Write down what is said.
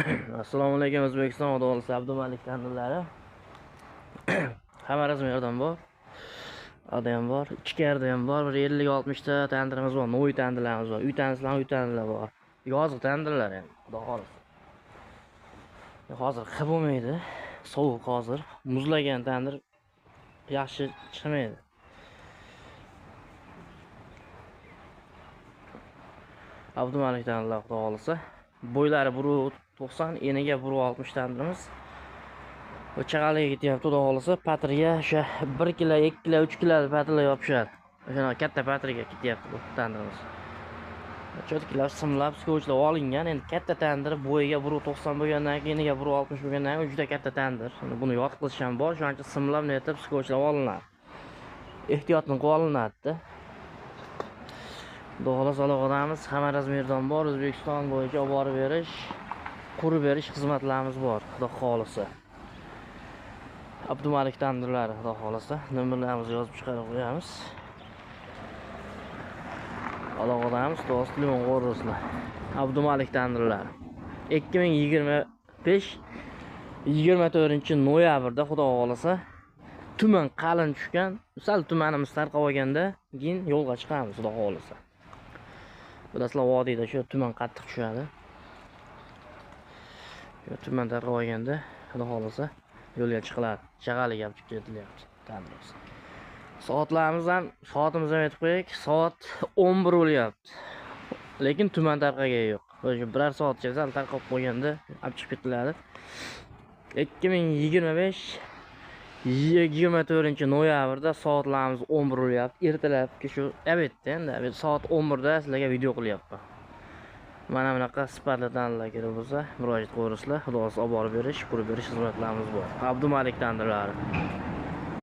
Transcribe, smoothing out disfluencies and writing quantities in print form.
Assalomu alaykum O'zbekiston odolisi Abdumalik tandirlari. Hamma razmerdan bor. Odam bor, ichkarida ham bor. Bir 50-60 ta tandirimiz bor. No'y tandirlarimiz bor. Uy tandirlar bor. Yoziq tandirlar ham, xudo xolisa. Hozir qib bo'lmaydi. Sovuq hozir. Muzlagan tandir yaxshi chiqmaydi. Abdumalik tandirlar xudo xolisa. Bo'ylari 1.90, eniga 1.60 tandirimiz. Chaqaliga ketyapti, xudo xolisa. Patriga o'sha 1 kilo, 2 kilo, 3 kilo patrlar yopishadi. O'sha katta patriga ketyapti bu tandirimiz. Cho'tkilar simlab, skotchlab olingan. Endi katta tandir bo'yiga 1.90 bo'lgandan keyin eniga 1.60 bo'lgandan keyin juda katta tandir. Buni yod qilish ham bor, shuning uchun simlab netib skotchlab olinadi. Ehtiyotni qilib olinadi. Xudo xolisa aloqadamiz hamma razmerdan bor. O'zbekiston bo'yicha olib borib berish, qurib berish xizmatlarimiz bor, xudo xolisa. Abdumalik tandirlari, xudo xolisa. Nomerlarimizni yozib chiqarib qo'yamiz. Aloqadamiz do'st limon qo'rroslar. Abdumalik tandirlari. 2025-24-noyabrda xudo xolisa tuman qalin tushgan, sal tumanimiz tarqab olganda keyin yo'lga chiqamiz, xudo xolisa. Bilasizlar, vodiyda shu tuman qattiq tushadi. Shu tuman tarqab olganda xudo xolisa yo'lga chiqiladi. Chaqaliga olib chiqib ketilyapti tandirimiz. Soatlarimiz ham, soatimizni ham aytib qo'yaylik. Soat 11 bo'lyapti. Lekin tuman tarqagan yo'q. O'sha biror soatcha sal tarqab qo'yganda olib chiqib ketiladi. 2024-noyabrda soatlarimiz 11 bo'lyapti. Ertalabki shu obedda endi soat 11 da sizlarga video qilyapman. Mana bunaqa sifatli tandirlar kerak bo'lsa, murojaat qilasizlar. Xudo xolisa olib borib berish, qurib berish xizmatlarimiz bor. Abdumalik tandirlari.